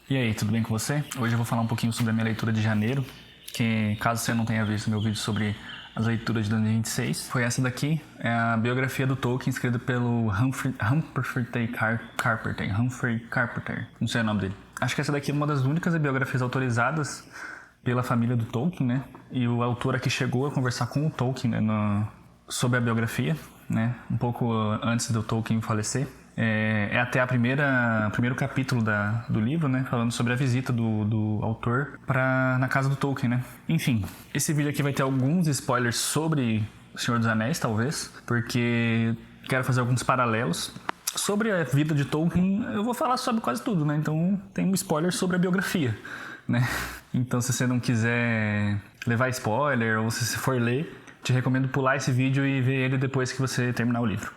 E aí, tudo bem com você? Hoje eu vou falar um pouquinho sobre a minha leitura de janeiro, que caso você não tenha visto meu vídeo sobre as leituras de 2026, foi essa daqui, é a biografia do Tolkien, escrita pelo Humphrey Carpenter, não sei o nome dele. Acho que essa daqui é uma das únicas biografias autorizadas pela família do Tolkien, né? E o autor aqui chegou a conversar com o Tolkien, né, sobre a biografia, né? Um pouco antes do Tolkien falecer. É até o primeiro capítulo do livro, né, falando sobre a visita do autor na casa do Tolkien, né. Enfim, esse vídeo aqui vai ter alguns spoilers sobre O Senhor dos Anéis, talvez, porque quero fazer alguns paralelos. Sobre a vida de Tolkien, eu vou falar sobre quase tudo, né, então tem um spoiler sobre a biografia, né. Então, se você não quiser levar spoiler ou se você for ler, te recomendo pular esse vídeo e ver ele depois que você terminar o livro.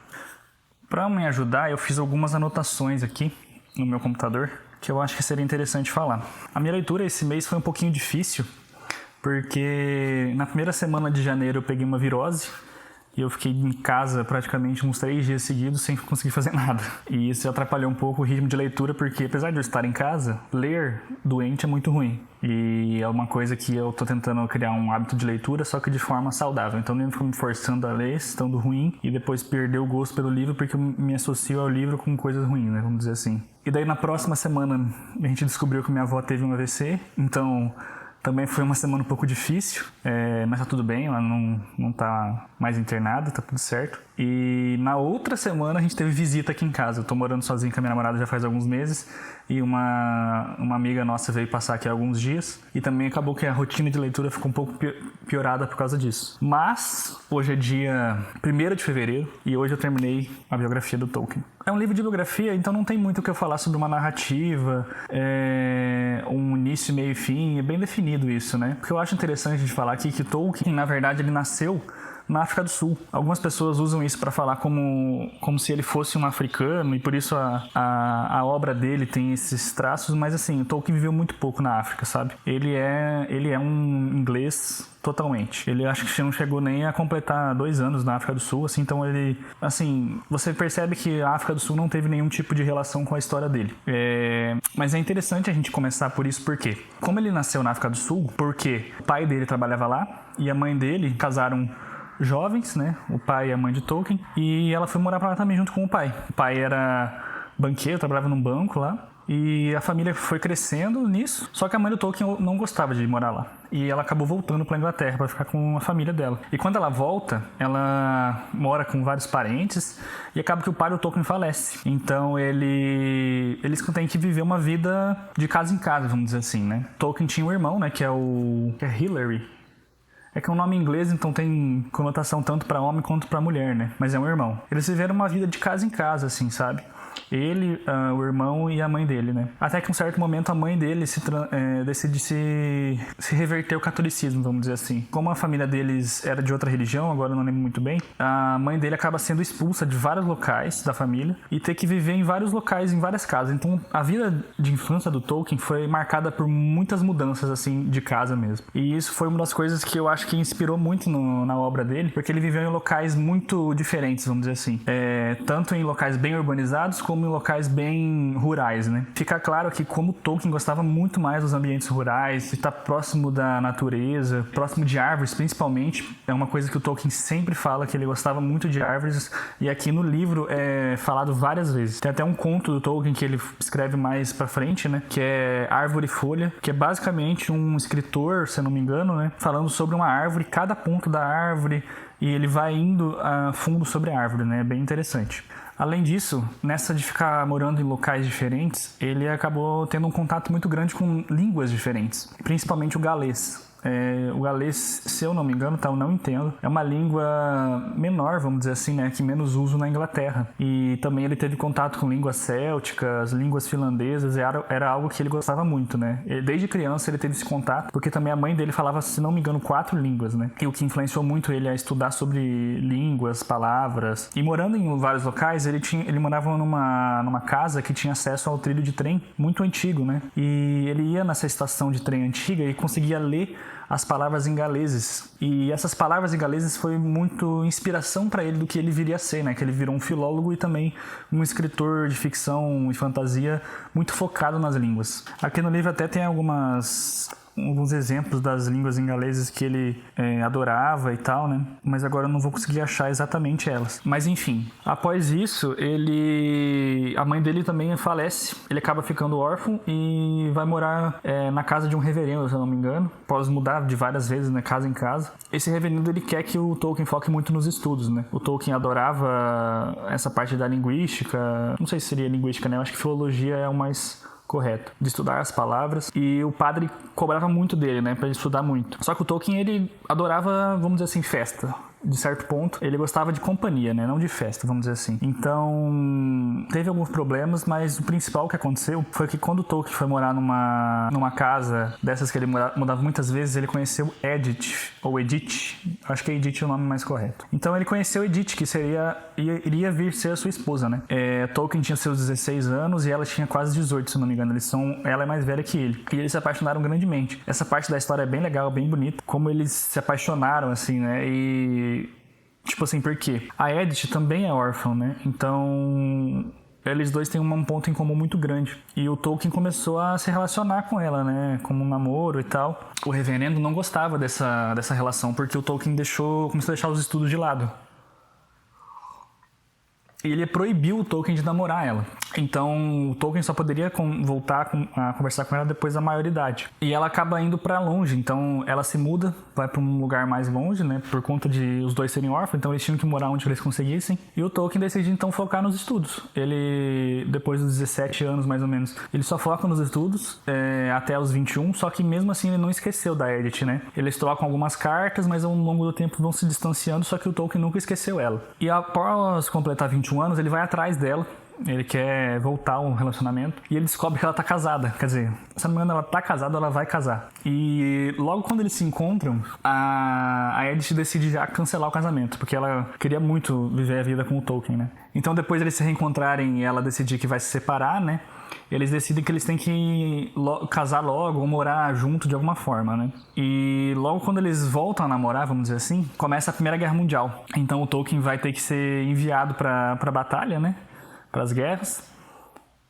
Para me ajudar, eu fiz algumas anotações aqui no meu computador que eu acho que seria interessante falar. A minha leitura esse mês foi um pouquinho difícil, porque na primeira semana de janeiro eu peguei uma virose e eu fiquei em casa praticamente uns 3 dias seguidos sem conseguir fazer nada. E isso atrapalhou um pouco o ritmo de leitura, porque apesar de eu estar em casa, ler doente é muito ruim. E é uma coisa que eu tô tentando criar um hábito de leitura, só que de forma saudável. Então nem fico me forçando a ler, estando ruim, e depois perder o gosto pelo livro, porque eu me associo ao livro com coisas ruins, né? Vamos dizer assim. E daí na próxima semana a gente descobriu que minha avó teve um AVC, então também foi uma semana um pouco difícil, mas tá tudo bem, ela não tá mais internada, tá tudo certo. E na outra semana a gente teve visita aqui em casa. Eu tô morando sozinho com a minha namorada já faz alguns meses e uma amiga nossa veio passar aqui há alguns dias e também acabou que a rotina de leitura ficou um pouco piorada por causa disso. Mas hoje é dia 1º de fevereiro e hoje eu terminei a biografia do Tolkien. É um livro de biografia, então não tem muito o que eu falar sobre uma narrativa, um início, meio e fim, é bem definido isso, né? O que eu acho interessante de falar aqui é que Tolkien, na verdade, ele nasceu na África do Sul. Algumas pessoas usam isso para falar como se ele fosse um africano e por isso a obra dele tem esses traços, mas assim, o Tolkien viveu muito pouco na África, sabe? Ele é um inglês totalmente. Ele acho que não chegou nem a completar 2 anos na África do Sul, assim, então ele, assim, você percebe que a África do Sul não teve nenhum tipo de relação com a história dele. Mas é interessante a gente começar por isso, porque como ele nasceu na África do Sul, porque o pai dele trabalhava lá e a mãe dele casaram jovens, né? O pai e a mãe de Tolkien. E ela foi morar pra lá também junto com o pai. O pai era banqueiro, trabalhava num banco lá. E a família foi crescendo nisso. Só que a mãe do Tolkien não gostava de morar lá. E ela acabou voltando pra Inglaterra pra ficar com a família dela. E quando ela volta, ela mora com vários parentes. E acaba que o pai do Tolkien falece. Então eles têm que viver uma vida de casa em casa, vamos dizer assim, né? Tolkien tinha um irmão, né? Que é Hilary. É que é um nome em inglês, então tem conotação tanto pra homem quanto pra mulher, né? Mas é um irmão. Eles viveram uma vida de casa em casa, assim, sabe? Ele, o irmão e a mãe dele, né? Até que em um certo momento a mãe dele decide se reverter ao catolicismo, vamos dizer assim. Como a família deles era de outra religião, agora eu não lembro muito bem, a mãe dele acaba sendo expulsa de vários locais da família e ter que viver em vários locais, em várias casas. Então a vida de infância do Tolkien foi marcada por muitas mudanças, assim, de casa mesmo. E isso foi uma das coisas que eu acho que inspirou muito na obra dele, porque ele viveu em locais muito diferentes, vamos dizer assim. Tanto em locais bem urbanizados, como em locais bem rurais, né? Fica claro que como Tolkien gostava muito mais dos ambientes rurais, de estar próximo da natureza, próximo de árvores, principalmente. É uma coisa que o Tolkien sempre fala, que ele gostava muito de árvores, e aqui no livro é falado várias vezes. Tem até um conto do Tolkien que ele escreve mais pra frente, né? Que é Árvore e Folha, que é basicamente um escritor, se eu não me engano, né? Falando sobre uma árvore, cada ponto da árvore, e ele vai indo a fundo sobre a árvore, né? É bem interessante. Além disso, nessa de ficar morando em locais diferentes, ele acabou tendo um contato muito grande com línguas diferentes, principalmente o galês. O galês, se eu não me engano, eu não entendo, é uma língua menor, vamos dizer assim, né, que menos uso na Inglaterra. E também ele teve contato com línguas célticas, línguas finlandesas, era algo que ele gostava muito, né. Desde criança ele teve esse contato, porque também a mãe dele falava, se não me engano, 4 línguas, né. E o que influenciou muito ele a estudar sobre línguas, palavras. E morando em vários locais, ele morava numa casa que tinha acesso ao trilho de trem muito antigo, né. E ele ia nessa estação de trem antiga e conseguia ler as palavras em galeses. E essas palavras em galeses foi muito inspiração para ele do que ele viria a ser, né? Que ele virou um filólogo e também um escritor de ficção e fantasia muito focado nas línguas. Aqui no livro até tem alguns exemplos das línguas em galeses que ele adorava e tal, né? Mas agora eu não vou conseguir achar exatamente elas. Mas enfim, após isso, a mãe dele também falece. Ele acaba ficando órfão e vai morar na casa de um reverendo, se eu não me engano. Após mudar de várias vezes, né? Casa em casa. Esse reverendo, ele quer que o Tolkien foque muito nos estudos, né? O Tolkien adorava essa parte da linguística. Não sei se seria linguística, né? Eu acho que filologia é o mais correto, de estudar as palavras, e o padre cobrava muito dele, né, pra ele estudar muito. Só que o Tolkien, ele adorava, vamos dizer assim, festa. De certo ponto, ele gostava de companhia, né? Não de festa, vamos dizer assim. Então, teve alguns problemas, mas o principal que aconteceu foi que quando o Tolkien foi morar numa casa dessas que ele mudava muitas vezes, ele conheceu Edith, ou Edith. Acho que é Edith o nome mais correto. Então, ele conheceu Edith, que iria vir ser a sua esposa, né? Tolkien tinha seus 16 anos e ela tinha quase 18, se não me engano. Ela é mais velha que ele. E eles se apaixonaram grandemente. Essa parte da história é bem legal, bem bonita. Como eles se apaixonaram, assim, né? Tipo assim, por quê? A Edith também é órfã, né? Então, eles dois têm um ponto em comum muito grande. E o Tolkien começou a se relacionar com ela, né? Como um namoro e tal. O reverendo não gostava dessa relação, porque o Tolkien começou a deixar os estudos de lado. E ele proibiu o Tolkien de namorar ela. Então, o Tolkien só poderia voltar a conversar com ela depois da maioridade. E ela acaba indo pra longe. Então, ela se muda, vai pra um lugar mais longe, né? Por conta de os dois serem órfãos. Então, eles tinham que morar onde eles conseguissem. E o Tolkien decide, então, focar nos estudos. Ele, depois dos 17 anos, mais ou menos, ele só foca nos estudos até os 21. Só que, mesmo assim, ele não esqueceu da Edith, né? Eles trocam algumas cartas, mas ao longo do tempo vão se distanciando. Só que o Tolkien nunca esqueceu ela. E após completar 21 anos, ele vai atrás dela. Ele quer voltar ao relacionamento e ele descobre que ela tá casada. Quer dizer, se não me engano, ela tá casada, ela vai casar. E logo quando eles se encontram, a Edith decide já cancelar o casamento, porque ela queria muito viver a vida com o Tolkien, né? Então depois eles se reencontrarem e ela decidir que vai se separar, né? Eles decidem que eles têm que casar logo ou morar junto de alguma forma, né? E logo quando eles voltam a namorar, vamos dizer assim, começa a Primeira Guerra Mundial. Então o Tolkien vai ter que ser enviado pra batalha, né? Para as guerras.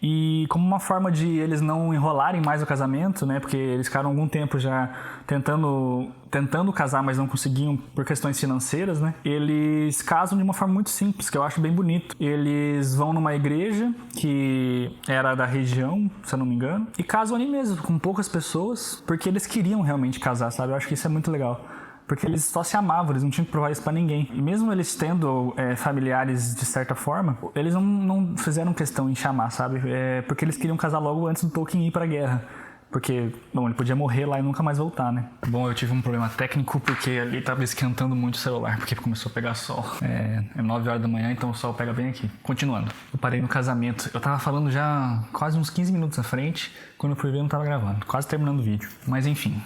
E como uma forma de eles não enrolarem mais o casamento, né? Porque eles ficaram algum tempo já tentando casar, mas não conseguiam por questões financeiras, né? Eles casam de uma forma muito simples, que eu acho bem bonito. Eles vão numa igreja que era da região, se eu não me engano, e casam ali mesmo, com poucas pessoas, porque eles queriam realmente casar, sabe? Eu acho que isso é muito legal. Porque eles só se amavam, eles não tinham que provar isso pra ninguém. E mesmo eles tendo familiares de certa forma, eles não fizeram questão em chamar, sabe? Porque eles queriam casar logo antes do Tolkien ir pra guerra. Porque, bom, ele podia morrer lá e nunca mais voltar, né? Bom, eu tive um problema técnico porque ali tava esquentando muito o celular, porque começou a pegar sol. É 9 horas da manhã, então o sol pega bem aqui. Continuando. Eu parei no casamento. Eu tava falando já quase uns 15 minutos à frente, quando eu fui ver eu não tava gravando. Quase terminando o vídeo. Mas enfim.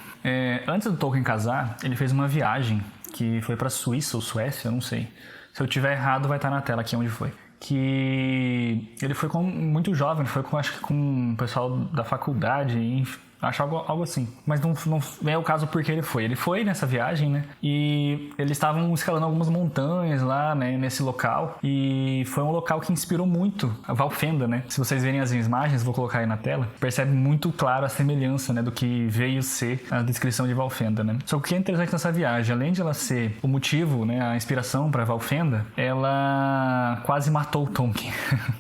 Antes do Tolkien casar, ele fez uma viagem que foi pra Suíça ou Suécia, eu não sei. Se eu tiver errado, vai estar na tela aqui onde foi. Que ele foi muito jovem, foi acho que com o pessoal da faculdade, enfim, acho algo assim. Mas não é o caso porque ele foi. Ele foi nessa viagem, né? E eles estavam escalando algumas montanhas lá, né? Nesse local. E foi um local que inspirou muito a Valfenda, né? Se vocês verem as imagens, vou colocar aí na tela, percebe muito claro a semelhança, né? Do que veio ser a descrição de Valfenda, né? Só que o que é interessante nessa viagem, além de ela ser o motivo, né? A inspiração para Valfenda, ela quase matou o Tolkien.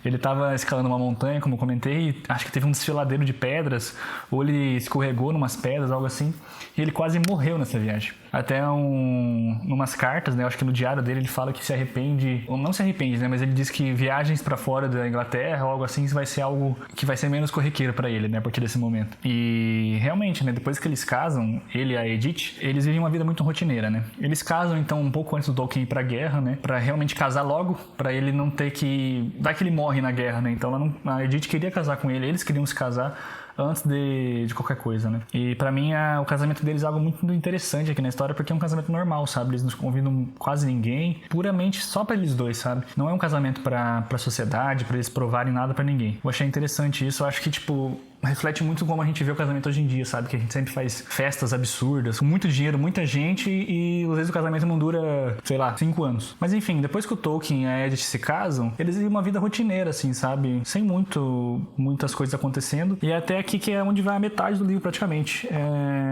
Ele estava escalando uma montanha, como eu comentei, acho que teve um desfiladeiro de pedras, ou ele escorregou numas pedras, algo assim, e ele quase morreu nessa viagem. Até numas cartas, né, acho que no diário dele ele fala que se arrepende, ou não se arrepende, né, mas ele diz que viagens para fora da Inglaterra ou algo assim vai ser algo que vai ser menos corriqueiro para ele, né, a partir desse momento. E realmente, né, depois que eles casam, ele e a Edith, eles vivem uma vida muito rotineira, né. Eles casam então um pouco antes do Tolkien ir pra guerra, né, para realmente casar logo, para ele não ter que... Vai que ele morre na guerra, né, então a Edith queria casar com ele, eles queriam se casar antes de qualquer coisa, né? E pra mim, o casamento deles é algo muito interessante aqui na história, porque é um casamento normal, sabe? Eles não convidam quase ninguém, puramente só pra eles dois, sabe? Não é um casamento pra sociedade, pra eles provarem nada pra ninguém. Eu achei interessante isso, eu acho que, tipo, reflete muito como a gente vê o casamento hoje em dia, sabe? Que a gente sempre faz festas absurdas, com muito dinheiro, muita gente, e às vezes o casamento não dura, sei lá, 5 anos. Mas enfim, depois que o Tolkien e a Edith se casam, eles vivem uma vida rotineira, assim, sabe? Sem muitas coisas acontecendo. E é até aqui que é onde vai a metade do livro, praticamente.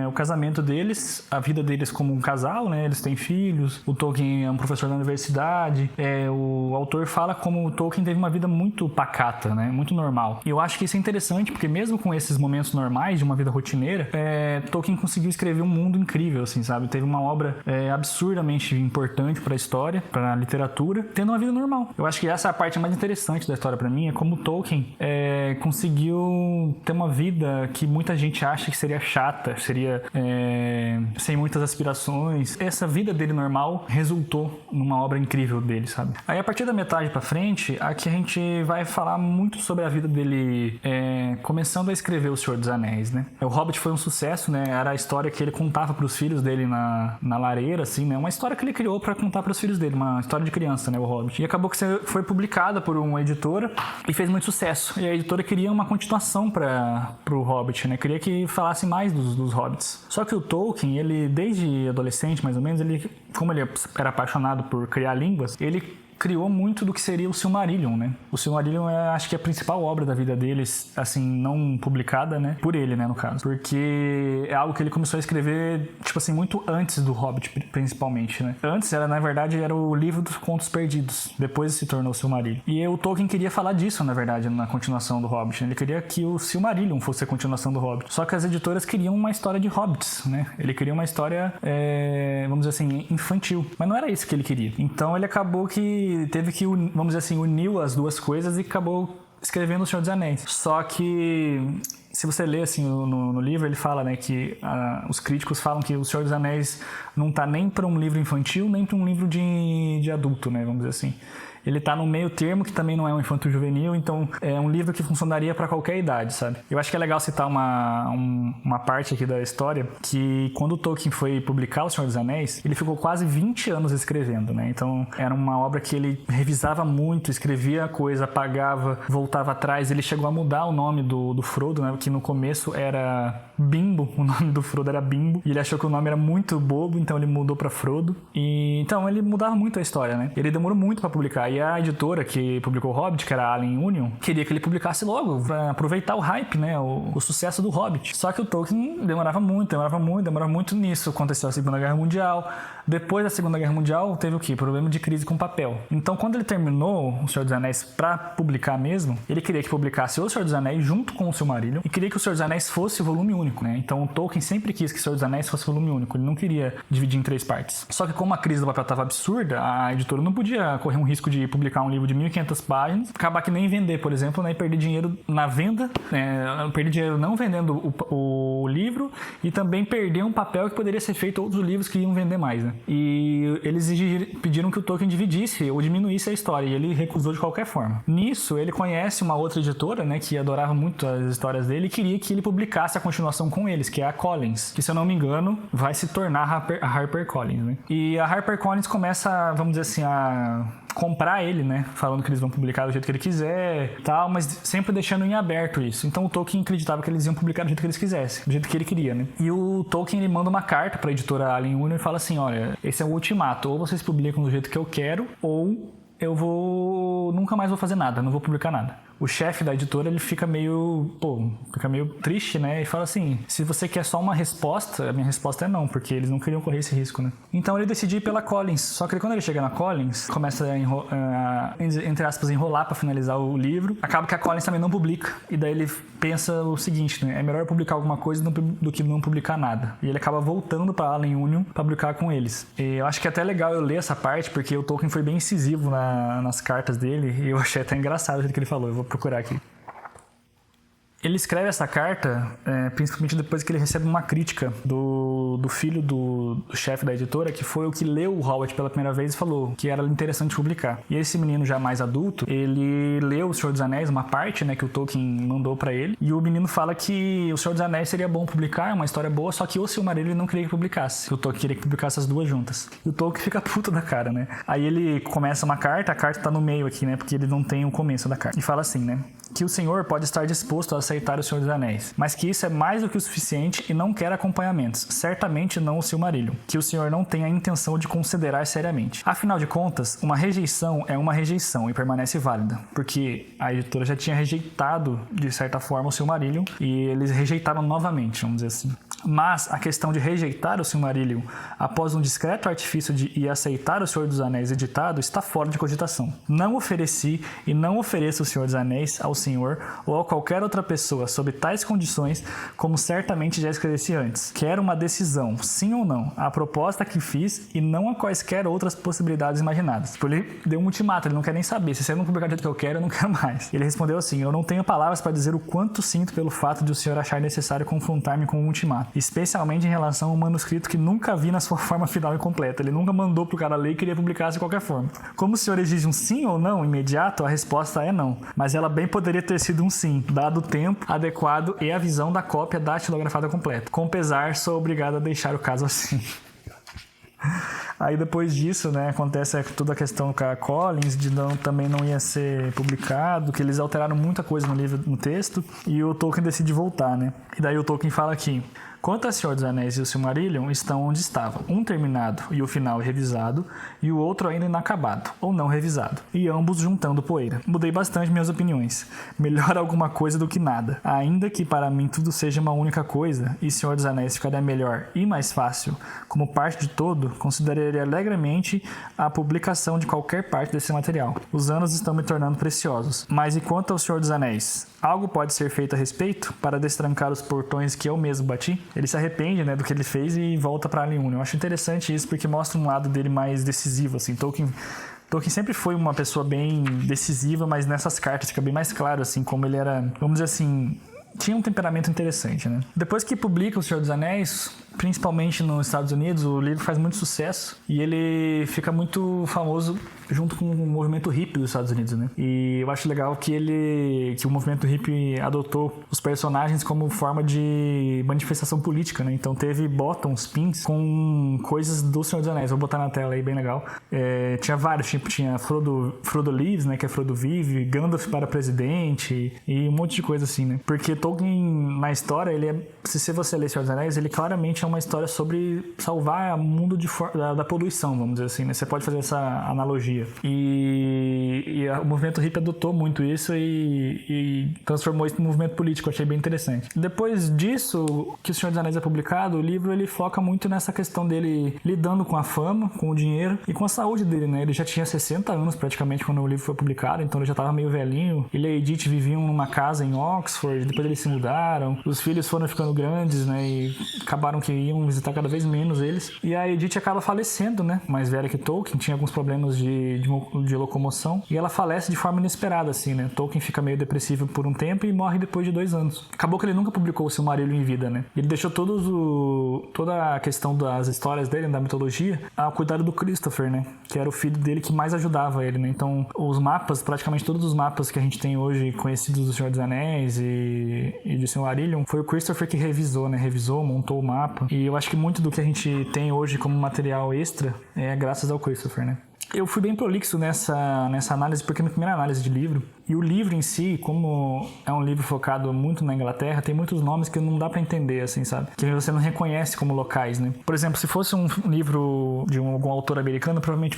O casamento deles, a vida deles como um casal, né? Eles têm filhos, o Tolkien é um professor da universidade, o autor fala como o Tolkien teve uma vida muito pacata, né? Muito normal. E eu acho que isso é interessante, porque mesmo com esses momentos normais de uma vida rotineira, Tolkien conseguiu escrever um mundo incrível, assim, sabe? Teve uma obra absurdamente importante para a história, para a literatura, tendo uma vida normal. Eu acho que essa é a parte mais interessante da história para mim, é como Tolkien conseguiu ter uma vida que muita gente acha que seria chata, seria sem muitas aspirações. Essa vida dele normal resultou numa obra incrível dele, sabe? Aí a partir da metade pra frente, aqui a gente vai falar muito sobre a vida dele começando a escrever O Senhor dos Anéis, né? O Hobbit foi um sucesso, né? Era a história que ele contava pros filhos dele na lareira, assim, né? Uma história que ele criou pra contar pros filhos dele, uma história de criança, né? O Hobbit. E acabou que foi publicada por uma editora e fez muito sucesso. E a editora queria uma continuação pro Hobbit, né? Queria que falasse mais dos Hobbits. Só que o Tolkien, ele, desde adolescente, mais ou menos, como ele era apaixonado por criar línguas, ele criou muito do que seria o Silmarillion, né? O Silmarillion acho que é a principal obra da vida deles, assim, não publicada, né? Por ele, né, no caso. Porque é algo que ele começou a escrever, tipo assim, muito antes do Hobbit, principalmente, né? Antes, na verdade, era o livro dos Contos Perdidos. Depois se tornou o Silmarillion. E o Tolkien queria falar disso, na verdade, na continuação do Hobbit, né? Ele queria que o Silmarillion fosse a continuação do Hobbit. Só que as editoras queriam uma história de hobbits, né? Ele queria uma história, vamos dizer assim, infantil. Mas não era isso que ele queria. Então, ele acabou que teve que, vamos dizer assim, uniu as duas coisas e acabou escrevendo O Senhor dos Anéis. Só que, se você ler assim no livro, ele fala, né, que os críticos falam que O Senhor dos Anéis não tá nem para um livro infantil, nem para um livro de adulto, né, vamos dizer assim. Ele tá no meio termo, que também não é um infanto-juvenil, então é um livro que funcionaria para qualquer idade, sabe? Eu acho que é legal citar uma parte aqui da história, que quando o Tolkien foi publicar O Senhor dos Anéis, ele ficou quase 20 anos escrevendo, né? Então era uma obra que ele revisava muito, escrevia coisa, apagava, voltava atrás. Ele chegou a mudar o nome do Frodo, né? Que no começo era Bimbo, o nome do Frodo era Bimbo, e ele achou que o nome era muito bobo, então ele mudou para Frodo. E então ele mudava muito a história, né? Ele demorou muito para publicar. E a editora que publicou o Hobbit, que era a Allen Union, queria que ele publicasse logo, pra aproveitar o hype, né? O sucesso do Hobbit. Só que o Tolkien demorava muito nisso. Aconteceu a Segunda Guerra Mundial. Depois da Segunda Guerra Mundial, teve o quê? Problema de crise com papel. Então, quando ele terminou O Senhor dos Anéis pra publicar mesmo, ele queria que publicasse O Senhor dos Anéis junto com o Silmarillion e queria que O Senhor dos Anéis fosse volume único, né? Então, o Tolkien sempre quis que O Senhor dos Anéis fosse volume único. Ele não queria dividir em 3 partes. Só que como a crise do papel tava absurda, a editora não podia correr um risco de publicar um livro de 1.500 páginas, acabar que nem vender, por exemplo, né? E perder dinheiro na venda, perder dinheiro não vendendo o livro e também perder um papel que poderia ser feito outros livros que iam vender mais, né? E eles pediram que o Tolkien dividisse ou diminuísse a história, e ele recusou de qualquer forma. Nisso, ele conhece uma outra editora, né, que adorava muito as histórias dele e queria que ele publicasse a continuação com eles, que é a Collins, que, se eu não me engano, vai se tornar a HarperCollins, né? E a HarperCollins começa, vamos dizer assim, a comprar ele, né? Falando que eles vão publicar do jeito que ele quiser, tal, mas sempre deixando em aberto isso. Então o Tolkien acreditava que eles iam publicar do jeito que eles quisessem, do jeito que ele queria, né? E o Tolkien, ele manda uma carta para a editora Allen Union e fala assim: olha, esse é o ultimato, ou vocês publicam do jeito que eu quero, ou eu nunca mais vou fazer nada, não vou publicar nada. O chefe da editora, ele fica meio triste, né? E fala assim: se você quer só uma resposta, a minha resposta é não, porque eles não queriam correr esse risco, né? Então ele decidiu ir pela Collins. Só que quando ele chega na Collins, começa a entre aspas, enrolar pra finalizar o livro. Acaba que a Collins também não publica. E daí ele pensa o seguinte, né? É melhor publicar alguma coisa do que não publicar nada. E ele acaba voltando pra Allen Union pra publicar com eles. E eu acho que é até legal eu ler essa parte, porque o Tolkien foi bem incisivo nas cartas dele. E eu achei até engraçado o jeito que ele falou. Eu vou procurar aqui. Ele escreve essa carta, principalmente depois que ele recebe uma crítica do filho do chefe da editora, que foi o que leu o Hobbit pela primeira vez e falou que era interessante publicar. E esse menino já mais adulto, ele leu O Senhor dos Anéis, uma parte, né, que o Tolkien mandou pra ele, e o menino fala que O Senhor dos Anéis seria bom publicar, é uma história boa, só que o Silmarillion ele não queria que publicasse. O Tolkien queria que publicasse as duas juntas. E o Tolkien fica puto da cara, né? Aí ele começa uma carta, a carta tá no meio aqui, né, porque ele não tem o começo da carta. E fala assim, né: que o Senhor pode estar disposto a aceitar o Senhor dos Anéis, mas que isso é mais do que o suficiente e não quer acompanhamentos, certamente não o Silmarillion, que o Senhor não tem a intenção de considerar seriamente. Afinal de contas, uma rejeição é uma rejeição e permanece válida, porque a editora já tinha rejeitado, de certa forma, o Silmarillion e eles rejeitaram novamente, vamos dizer assim. Mas a questão de rejeitar o Silmarillion após um discreto artifício de aceitar o Senhor dos Anéis editado está fora de cogitação. Não ofereci e não ofereço o Senhor dos Anéis ao Senhor ou a qualquer outra pessoa sob tais condições, como certamente já esclareci antes. Quero uma decisão, sim ou não, a proposta que fiz e não a quaisquer outras possibilidades imaginadas. Ele deu um ultimato, ele não quer nem saber. Se você não publicar do jeito que eu quero, eu não quero mais. Ele respondeu assim: eu não tenho palavras para dizer o quanto sinto pelo fato de o Senhor achar necessário confrontar-me com um ultimato, especialmente em relação a um manuscrito que nunca vi na sua forma final e completa. Ele nunca mandou pro cara ler e queria publicar de qualquer forma. Como o Senhor exige um sim ou não imediato, a resposta é não. Mas ela bem poderia ter sido um sim, dado o tempo adequado e a visão da cópia datilografada completa. Com pesar, sou obrigado a deixar o caso assim. Aí depois disso, né, acontece toda a questão com a Collins, de também não ia ser publicado, que eles alteraram muita coisa no livro, no texto, e o Tolkien decide voltar, né? E daí o Tolkien fala aqui: quanto a Senhor dos Anéis e o Silmarillion estão onde estavam, um terminado e o final revisado, e o outro ainda inacabado, ou não revisado, e ambos juntando poeira. Mudei bastante minhas opiniões. Melhor alguma coisa do que nada. Ainda que para mim tudo seja uma única coisa, e Senhor dos Anéis ficaria melhor e mais fácil, como parte de todo, consideraria alegremente a publicação de qualquer parte desse material. Os anos estão me tornando preciosos. Mas e quanto ao Senhor dos Anéis? Algo pode ser feito a respeito para destrancar os portões que eu mesmo bati? Ele se arrepende, né, do que ele fez e volta para Aliún. Eu acho interessante isso porque mostra um lado dele mais decisivo, assim. Tolkien sempre foi uma pessoa bem decisiva, mas nessas cartas fica bem mais claro, assim, como ele era, vamos dizer assim, tinha um temperamento interessante, né? Depois que publica O Senhor dos Anéis, principalmente nos Estados Unidos, o livro faz muito sucesso e ele fica muito famoso junto com o movimento hippie dos Estados Unidos, né? E eu acho legal que o movimento hippie adotou os personagens como forma de manifestação política, né? Então teve bottoms, pins com coisas do Senhor dos Anéis. Vou botar na tela aí, bem legal. Tinha vários, tipo, tinha Frodo Lives, né? Que é Frodo Vive, Gandalf para presidente e um monte de coisa assim, né? Porque Tolkien, na história, se você ler Senhor dos Anéis, ele claramente é uma história sobre salvar o mundo da poluição, vamos dizer assim, né? Você pode fazer essa analogia. E o movimento hippie adotou muito isso e transformou isso em movimento político. Eu achei bem interessante. Depois disso, que O Senhor dos Anéis é publicado, o livro ele foca muito nessa questão dele lidando com a fama, com o dinheiro e com a saúde dele, né? Ele já tinha 60 anos praticamente quando o livro foi publicado, então ele já estava meio velhinho. Ele e a Edith viviam numa casa em Oxford, depois eles se mudaram, os filhos foram ficando grandes, né? E acabaram que iam visitar cada vez menos eles. E a Edith acaba falecendo, né? Mais velha que Tolkien, tinha alguns problemas de locomoção, e ela falece de forma inesperada, assim, né? Tolkien fica meio depressivo por um tempo e morre depois de 2 anos. Acabou que ele nunca publicou o Silmarillion em vida, né? Ele deixou toda a questão das histórias dele, da mitologia, ao cuidado do Christopher, né? Que era o filho dele que mais ajudava ele, né? Então, os mapas, praticamente todos os mapas que a gente tem hoje conhecidos do Senhor dos Anéis e de Silmarillion, foi o Christopher que revisou, né? Revisou, montou o mapa. E eu acho que muito do que a gente tem hoje como material extra é graças ao Christopher, né? Eu fui bem prolixo nessa análise, porque é a minha primeira análise de livro. E o livro em si, como é um livro focado muito na Inglaterra, tem muitos nomes que não dá pra entender, assim, sabe? Que você não reconhece como locais, né? Por exemplo, se fosse um livro de algum autor americano, provavelmente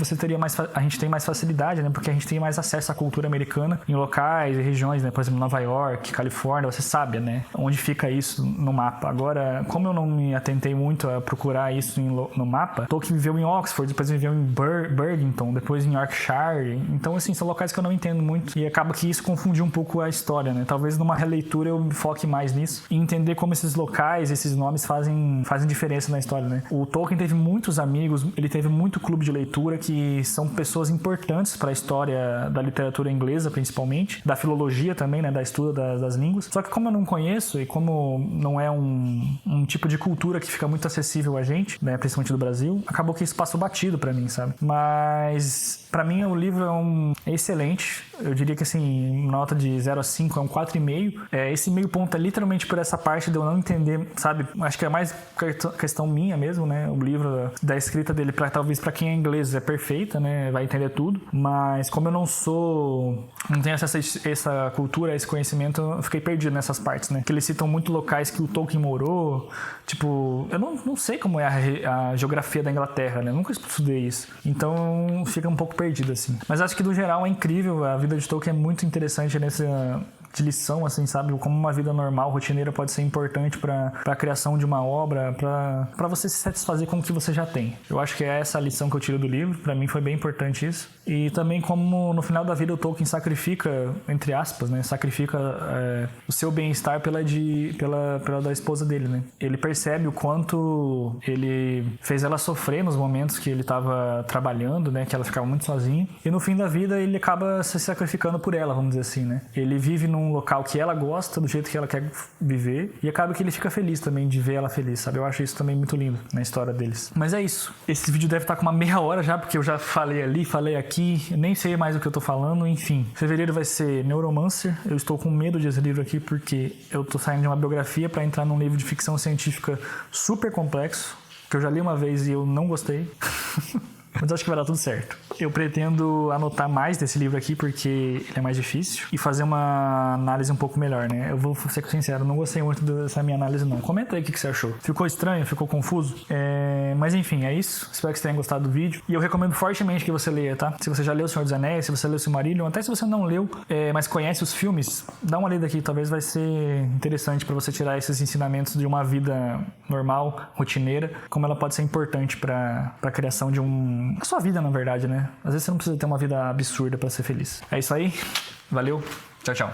a gente tem mais facilidade, né? Porque a gente tem mais acesso à cultura americana em locais e regiões, né? Por exemplo, Nova York, Califórnia, você sabe, né? Onde fica isso no mapa. Agora, como eu não me atentei muito a procurar isso no mapa, Tolkien viveu em Oxford, depois viveu em Burlington, depois em Yorkshire. Então, assim, são locais que eu não entendo muito e acaba que isso confundiu um pouco a história, né? Talvez numa releitura eu me foque mais nisso e entender como esses locais, esses nomes fazem diferença na história, né? O Tolkien teve muitos amigos, ele teve muito clube de leitura que são pessoas importantes para a história da literatura inglesa, principalmente, da filologia também, né? Da estudo das línguas. Só que como eu não conheço e como não é um tipo de cultura que fica muito acessível a gente, né? Principalmente do Brasil, acabou que isso passou batido para mim, sabe? Mas para mim o livro é excelente. Eu diria que assim, assim, nota de 0 a 5 é um 4,5. Esse meio ponto é literalmente por essa parte de eu não entender, sabe? Acho que é mais questão minha mesmo, né? O livro da escrita dele, talvez pra quem é inglês, é perfeita, né? Vai entender tudo. Mas como eu não tenho essa cultura, esse conhecimento, eu fiquei perdido nessas partes, né? Que eles citam muito locais que o Tolkien morou. Tipo, eu não sei como é a geografia da Inglaterra, né? Eu nunca estudei isso. Então fica um pouco perdido, assim. Mas acho que, no geral, é incrível. A vida de Tolkien é muito interessante de lição, assim, sabe? Como uma vida normal, rotineira, pode ser importante para a criação de uma obra, para você se satisfazer com o que você já tem. Eu acho que é essa a lição que eu tiro do livro. Para mim foi bem importante isso. E também como no final da vida o Tolkien sacrifica, entre aspas, né? Sacrifica o seu bem-estar pela da esposa dele, né? Ele percebe o quanto ele fez ela sofrer nos momentos que ele estava trabalhando, né? Que ela ficava muito sozinha. E no fim da vida ele acaba se sacrificando por ela, vamos dizer assim, né? Ele vive num local que ela gosta, do jeito que ela quer viver, e acaba que ele fica feliz também de ver ela feliz, sabe? Eu acho isso também muito lindo na história deles. Mas é isso. Esse vídeo deve estar com uma meia hora já, porque eu já falei ali, falei aqui, eu nem sei mais o que eu tô falando, enfim. Fevereiro vai ser Neuromancer. Eu estou com medo desse livro aqui porque eu tô saindo de uma biografia para entrar num livro de ficção científica super complexo, que eu já li uma vez e eu não gostei. Mas acho que vai dar tudo certo. Eu pretendo anotar mais desse livro aqui porque ele é mais difícil e fazer uma análise um pouco melhor, né? Eu vou ser sincero, não gostei muito dessa minha análise não. Comenta aí o que você achou. Ficou estranho? Ficou confuso? Mas enfim, é isso. Espero que você tenha gostado do vídeo. E eu recomendo fortemente que você leia, tá? Se você já leu O Senhor dos Anéis, se você leu O Silmarillion, até se você não leu, mas conhece os filmes, dá uma lida aqui. Talvez vai ser interessante para você tirar esses ensinamentos de uma vida normal, rotineira, como ela pode ser importante para a criação de a sua vida, na verdade, né? Às vezes você não precisa ter uma vida absurda para ser feliz. É isso aí. Valeu. Tchau, tchau.